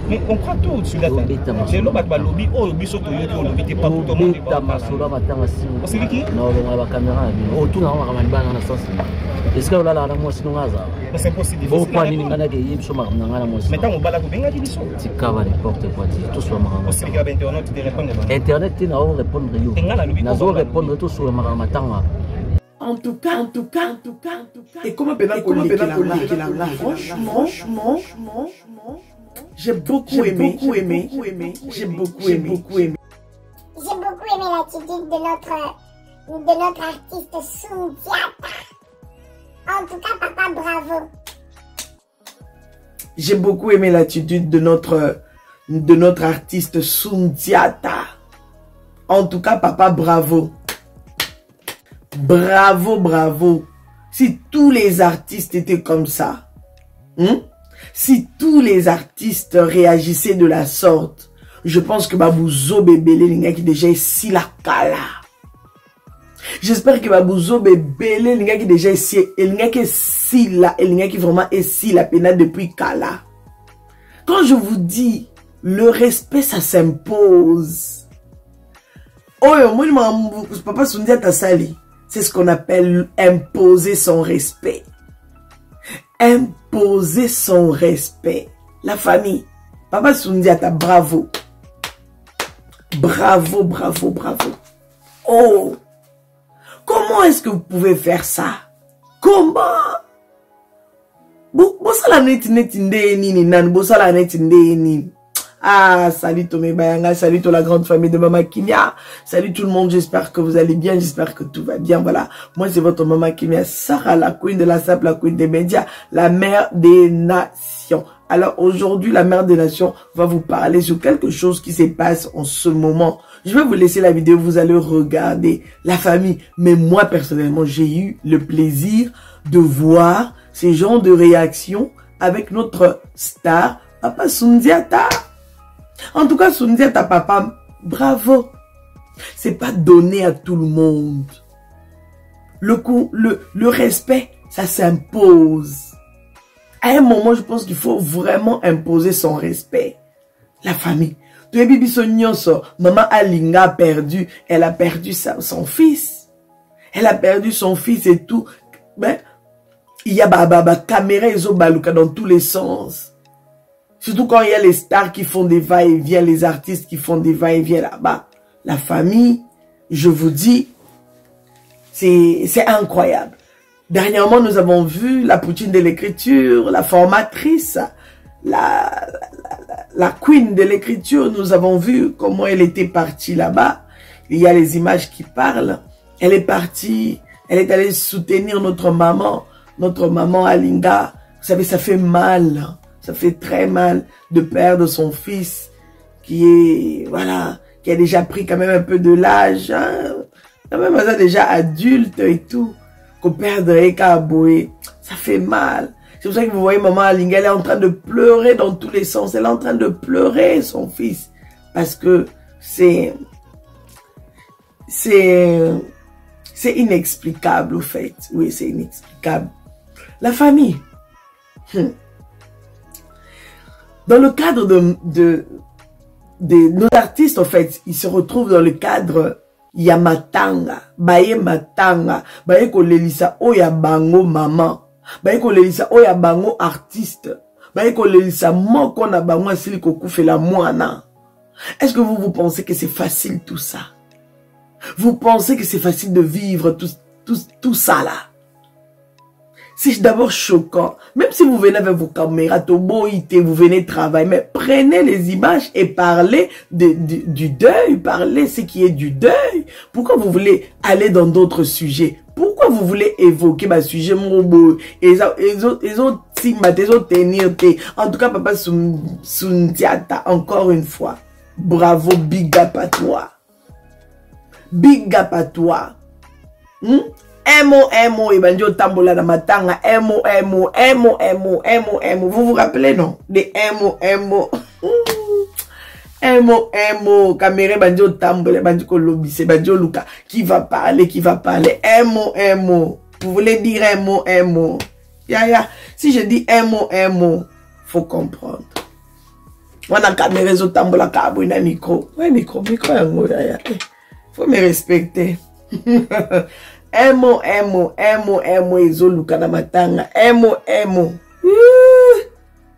Mais on croit tout sur la table. C'est l'homme qui va lobby. Oh, le biseau, il y a lobby. T'es pas tout le monde. C'est qui? Non, la caméra. Oh, tout le monde va me dans la sauce. Est-ce que là, là, moi, c'est non hasard. C'est impossible. Bon, pas ni n'importe qui. Je suis marre dans la moitié. Maintenant, on va la couper. C'est cava n'importe quoi. Tout soit marrant. Aussi, il y a Internet, tu te réponds. Internet, tu n'as pas répondre. N'a pas répondre tout sur le marrant matin. En tout cas. Et comment franchement, j'ai beaucoup aimé. J'ai beaucoup aimé l'attitude de notre artiste Soundiata. En tout cas, papa, bravo. J'ai beaucoup aimé l'attitude de notre artiste Soundiata. En tout cas, papa, bravo. Bravo. Si tous les artistes étaient comme ça, si tous les artistes réagissaient de la sorte, je pense que Babouzo Bébélé, les qui déjà ici la cala. J'espère que Babouzo Bébélé, les qui déjà ici, les qui ici là, les qui vraiment ici la pénale depuis cala. Quand je vous dis, le respect, ça s'impose. Oh, moi, papa Soundiata Sali. C'est ce qu'on appelle imposer son respect. Imposer son respect. La famille. Papa Soundiata, bravo. Bravo. Oh. Comment est-ce que vous pouvez faire ça? Comment? Bosala Ah, salut Tomé Bayanga, salut toute la grande famille de Maman Kimia, salut tout le monde, j'espère que vous allez bien, j'espère que tout va bien, voilà. Moi c'est votre Maman Kimia, Sarah, la queen de la sable, la queen des médias, la mère des nations. Alors aujourd'hui, la mère des nations va vous parler sur quelque chose qui se passe en ce moment. Je vais vous laisser la vidéo, vous allez regarder la famille. Mais moi personnellement, j'ai eu le plaisir de voir ces genres de réactions avec notre star, Papa Soundiata. En tout cas, Soundiata, papa, bravo. C'est pas donné à tout le monde. Le respect, ça s'impose. À un moment, je pense qu'il faut vraiment imposer son respect. La famille. Maman Alinga a perdu. Elle a perdu son fils. Elle a perdu son fils et tout. Ben, il y a caméra et baluka dans tous les sens. Surtout quand il y a les stars qui font des va-et-vient, les artistes qui font des va-et-vient là-bas. La famille, je vous dis, c'est incroyable. Dernièrement, nous avons vu la poutine de l'écriture, la formatrice, la queen de l'écriture. Nous avons vu comment elle était partie là-bas. Il y a les images qui parlent. Elle est partie, elle est allée soutenir notre maman Alinga. Vous savez, ça fait mal. Ça fait très mal de perdre son fils qui a déjà pris quand même un peu de l'âge, hein? Quand même ça déjà adulte et tout, qu'on perdrait Kaboué, ça fait mal. C'est pour ça que vous voyez maman Alinga, elle est en train de pleurer dans tous les sens, elle est en train de pleurer son fils, parce que c'est inexplicable au fait, oui c'est inexplicable. La famille, dans le cadre de nos artistes, en fait, ils se retrouvent dans le cadre Yamatanga, Baye Matanga, Baye Kolelisa Oya Bango Maman, Baye Kolelisa Oya Bango artiste, Baye Kolelisa Moko na Bango Asili Kokufe la Moana. Est-ce que vous pensez que c'est facile tout ça? Vous pensez que c'est facile de vivre tout ça là? C'est d'abord choquant. Même si vous venez avec vos caméras, vous venez travailler, mais prenez les images et parlez du deuil, parlez ce qui est du deuil. Pourquoi vous voulez aller dans d'autres sujets? Pourquoi vous voulez évoquer ma sujet morobo? En tout cas, papa Soundiata, encore une fois, bravo, big up à toi. Big up à toi. Emo, et banjo tambola na matanga, emo. Vous vous rappelez, non? Des emo. Caméra banjo tambola, banjo kolobise, banjo luka. Qui va parler? Emo. Vous voulez dire emo? Ya. Si je dis emo, Faut comprendre. On a caméra zo tambola kabo na micro. Ouais, micro yango ya. Faut me respecter. Emo ezo luka na matanga. Emo.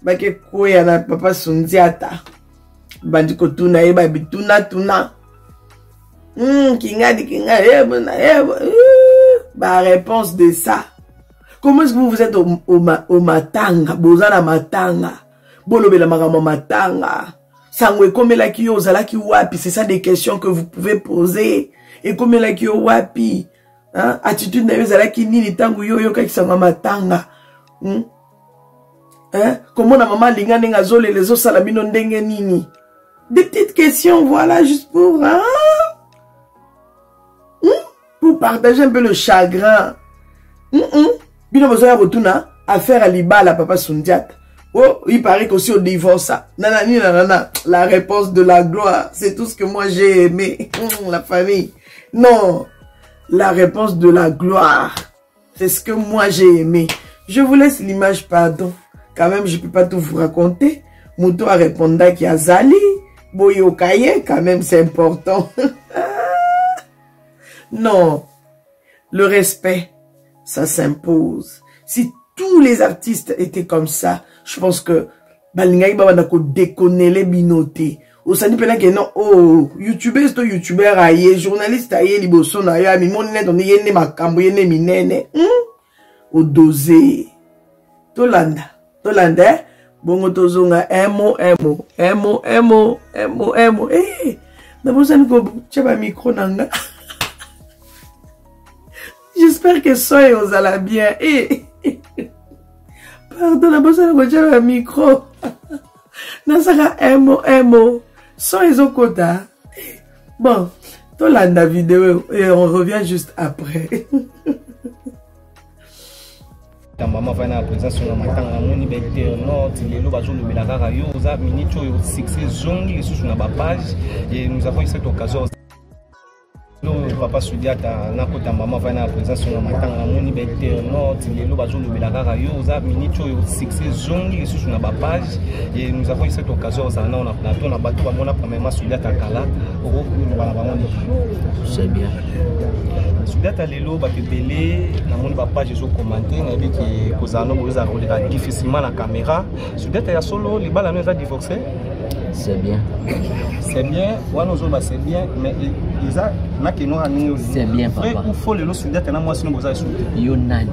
Bake koya na papa Sundiata. Bandi ko tuna eba bituna. Kingadi. Bah, réponse de ça. Comment est-ce que vous êtes au matanga? Bozana matanga. Bolobela marama matanga. Sangwe komela kiyo zalaki wapi? C'est ça des questions que vous pouvez poser. Et komela kiyo wapi? Hein? Attitude na yo zalaki nini tangu yo kaki sanga matanga. Hein? Comment na maman linga nenga zole les os salamino ndenge nini? Des petites questions, voilà, juste pour... Hein? Pour partager un peu le chagrin. Bino besoin de retourner à faire à l'Ibala, papa Sundiata. Oh, il paraît qu'aussi au divorce. Nanana, la réponse de la gloire. C'est tout ce que moi j'ai aimé. La famille. Non. La réponse de la gloire. C'est ce que moi j'ai aimé. Je vous laisse l'image, pardon. Quand même, je peux pas tout vous raconter. Mouto a répondu qu'il y a Zali. Boyo Kaye, quand même, c'est important. Non. Le respect, ça s'impose. Si tous les artistes étaient comme ça, je pense que balingai baba nako déconner les binotés. Au sani pena que non, oh, youtubeur to youtubeur aye, journaliste aye liboso na ya mi monene to yene makambo yene minene. Au dosé. Tolanda, bongo tozonga emo. Eh, d'abord ça nous chaba micro nanga. J'espère que ça et on allait bien. Eh. Pardon, d'abord ça nous chaba micro. Nasaka emo. Ça et zokota. Bon, tolanda vidéo et on revient juste après. Maman va na présence sur matanga moni ba internaute lelo bazo le belaka yo za minute yo succès zongi les sur na ba page et nous avons eu cette occasion le papa Sundiata na kota maman va na présence sur matanga moni ba internaute lelo bazo le belaka yo za minute yo succès zongi les sur na ba page et nous avons eu cette occasion ça na on a plateau na bato ba mona premièrement Sundiata kala oko ba moni c'est bien. Sundiata lelo ba tebele na moni ba page zo commenter na bi ki kozano boza roleka difficilement la caméra. Sundiata ya solo les bala nous a divorcé. C'est bien. C'est bien, wana zo ba c'est bien mais isa na keno ani c'est bien papa. Il faut lelo Sundiata na moi sino boza so. Yo nani?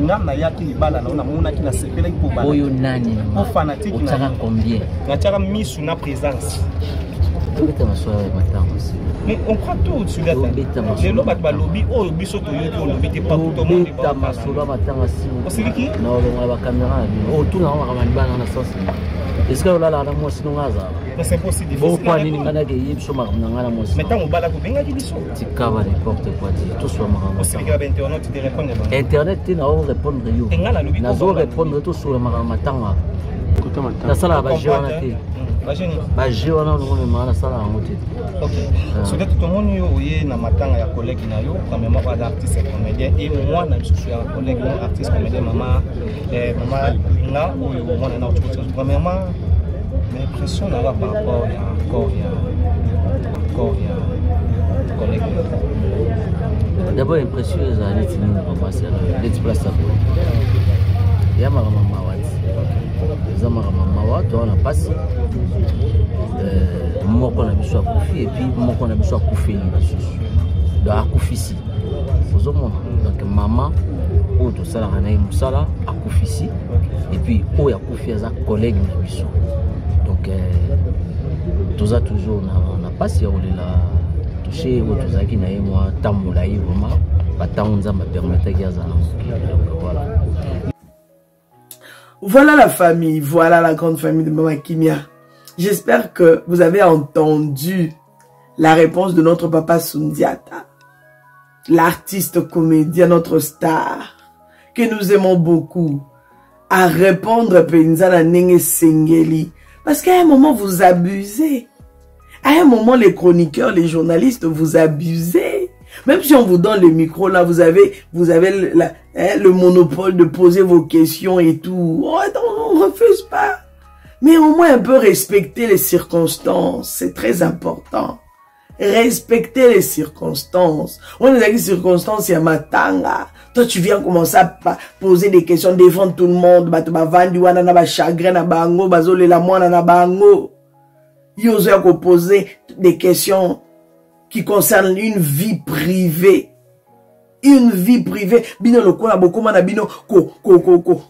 Ngam na yaki libala na mona ki na sepela ki po bala. Oyo nani? Pour fanatique na combien? Na tchaka misu na présence. Mais on croit tout sur la tête. Les lobes à lobby, oh, biso to yoki, lobby te pas tout le monde. C'est qui? Non, la caméra. Oh, tout le monde a un ban en sens. Est-ce que là, moi, sinon, c'est impossible. Maintenant, on va la couper. Tu caves n'importe quoi. Tout soit marrant. Internet, tu n'as pas répondre. Tu n'as pas répondre tout sur le marrant. La salle à Bagé, on a été. Bagé, on a la salle à monter. Ok. C'est tout le monde qui est na collègue quand même artiste comédien et moi je suis un collègue artiste comédien maman là où moi on a autre chose. Premièrement l'impression là par rapport à encore collègue. D'abord l'impression les déplacer il y a ma maman on a passé moi qu'on a besoin de Koufi et puis moi qu'on a besoin de Koufi donc à Koufi ici donc maman ou tout ça là à Koufi ici et puis où il y a Koufi as un collègue donc tout ça toujours on a passé on est là touché ou tout ça qui n'a moi tamoulaï vraiment pas tant on m'a permis de gagner voilà. Voilà la famille, voilà la grande famille de Maman Kimia. J'espère que vous avez entendu la réponse de notre papa Sundiata, l'artiste comédien, notre star, que nous aimons beaucoup, à répondre Penzana Nenge Sengeli. Parce qu'à un moment, vous abusez. À un moment, les chroniqueurs, les journalistes, vous abusez. Même si on vous donne le micro, là, vous avez le monopole de poser vos questions et tout. Oh, on ne refuse pas. Mais au moins un peu respecter les circonstances. C'est très important. Respecter les circonstances. On a dit circonstances, il y a matanga. Toi, tu viens commencer à poser des questions, défendre tout le monde. Bah, tu vas vendre, wana na ba chagrin na bango, bazole la moine na bango. Yozo ya poser des questions qui concernent une vie privée. Une vie privée. Bino lokola bokoma na bino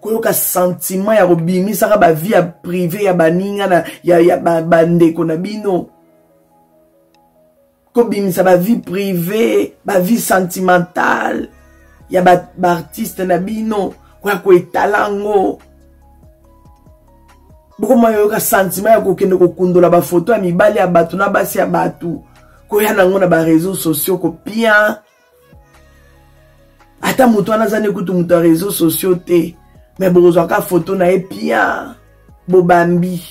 koyoka sentiment ya robimi saka ba vie privée ya baninga na ya bandeko na bino. Kobimisa ba vie privée, ba vie sentimentale. Ya ba artiste na bino kwa ko etalango. Bokoma yoka sentiment ya kokende kokundola ba photo ya mibali ya batu na basi ya batu. Koya nango na ba réseaux sociaux ko bien. Ata mutu anazane kutu mutu ya réseaux sociaux te. Mais bozwaka photo na epia. Bobambi.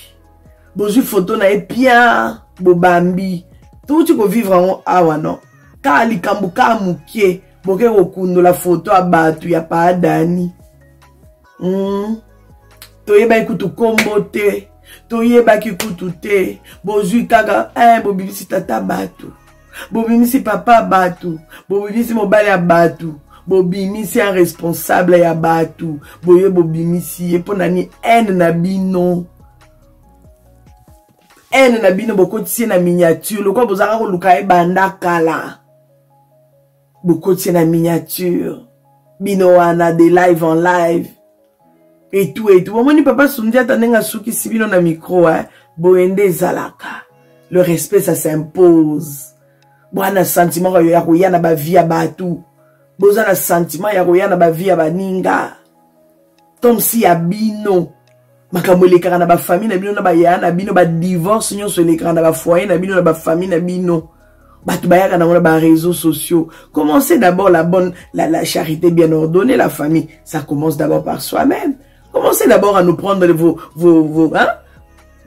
Bozwi photo na epia. Bobambi. Tout tu ko vivre en awa non. Ka likambu ka mukie. Boke kokundo la photo a batu ya pa adani. Toyeba ikutu kombo te. Toyeba kikutu te. Bozwi kaka. Bobimisi tata batu. Bobimisi papa batu. Bobimisi mobile ya batu. Bobimisi un responsable ya batu. Boye bobimisi eponani haine na bino. Haine na bino bokotisi na miniature. Lokwa bozaka koluka ebanda kala. Bokotisi na miniature. Bino wana de live en live. Et tout et tout. Bomoni papa Sundiata nenga suki si bino na micro hein. Boende zalaka. Le respect ça s'impose. Bwana sentiment ya koya na ba vie ya batu. Boza na sentiment ya koya na ba vie ya baninga. Tom si ya bino. Makambo lekaka na ba famille na bino na ba ya na bino ba divorce nyonso lekaka na ba foyer na bino na ba famille na bino. Batu bayaka na ba réseaux sociaux. Commencez d'abord la charité bien ordonnée, la famille. Ça commence d'abord par soi-même. Commencez d'abord à nous prendre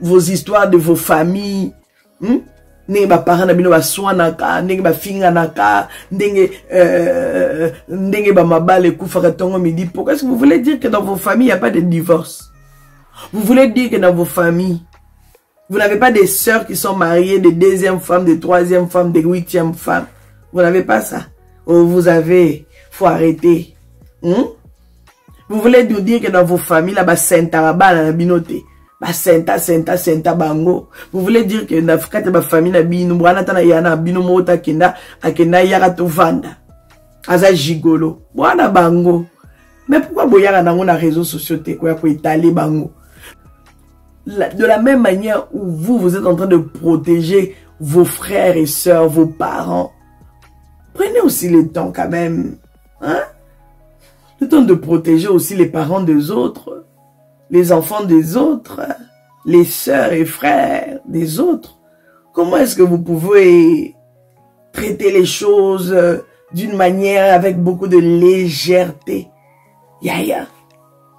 vos histoires de vos familles. Ndenge ba parents na bino ba swanaka, ndenge ba finga naka, ndenge ba mabale kufaka tongo midi. Pourquoi est-ce que vous voulez dire que dans vos familles il n'y a pas de divorce? Vous voulez dire que dans vos familles vous n'avez pas des sœurs qui sont mariées, des deuxième femmes, des troisième femmes, des huitième femmes? Vous n'avez pas ça? Oh, vous avez, faut arrêter. Vous voulez nous dire que dans vos familles là, ba senta rabala na binote. Ba senta bango. Vous voulez dire que dans la famille na bino bwana tana yana bino mota akenda yaka to vanda. Aza gigolo. Bwana bango. Mais pourquoi boyaka nango na réseaux sociaux te ko étaler bango? De la même manière où vous êtes en train de protéger vos frères et sœurs, vos parents, prenez aussi le temps quand même, hein? Le temps de protéger aussi les parents des autres, les enfants des autres, les sœurs et frères des autres. Comment est-ce que vous pouvez traiter les choses d'une manière avec beaucoup de légèreté? Yaya.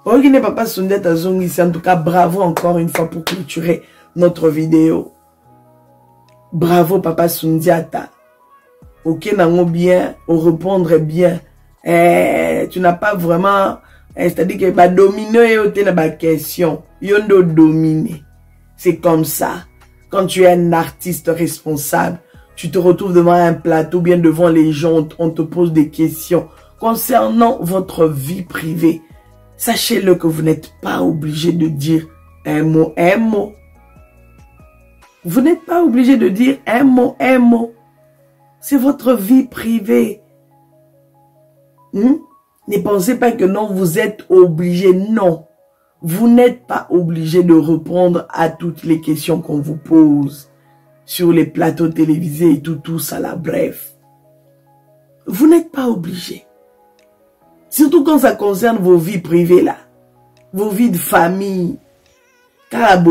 Ok, n'est papa Sundiata Zongisi, en tout cas, bravo encore une fois pour clôturer notre vidéo. Bravo papa Sundiata. Ok, nango bien, au répondre bien. Tu n'as pas vraiment, c'est-à-dire que bah dominer la question. Yondo dominer. C'est comme ça. Quand tu es un artiste responsable, tu te retrouves devant un plateau, bien devant les gens, on te pose des questions concernant votre vie privée. Sachez-le que vous n'êtes pas obligé de dire un mot. Vous n'êtes pas obligé de dire un mot. C'est votre vie privée. Ne pensez pas que non, vous êtes obligé. Non. Vous n'êtes pas obligé de répondre à toutes les questions qu'on vous pose sur les plateaux télévisés et tout ça là, bref. Vous n'êtes pas obligé. Surtout quand ça concerne vos vies privées là. Vos vies de famille. En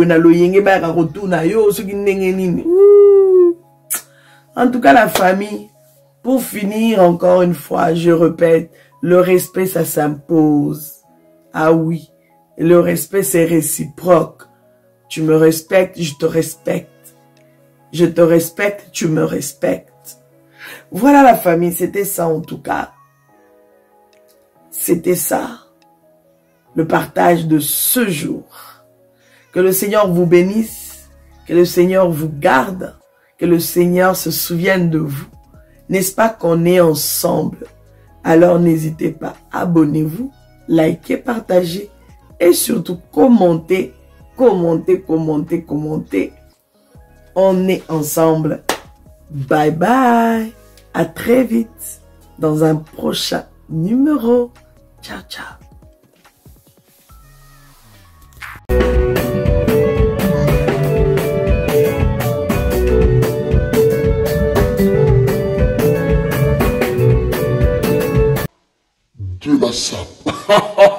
tout cas, la famille, pour finir encore une fois, je répète, le respect, ça s'impose. Ah oui, le respect, c'est réciproque. Tu me respectes, je te respecte. Je te respecte, tu me respectes. Voilà la famille, c'était ça en tout cas. C'était ça, le partage de ce jour. Que le Seigneur vous bénisse, que le Seigneur vous garde, que le Seigneur se souvienne de vous. N'est-ce pas qu'on est ensemble? Alors n'hésitez pas, abonnez-vous, likez, partagez et surtout commentez, commentez, commentez, commentez. On est ensemble. Bye bye. À très vite dans un prochain numéro. Ciao, ciao. De la sape.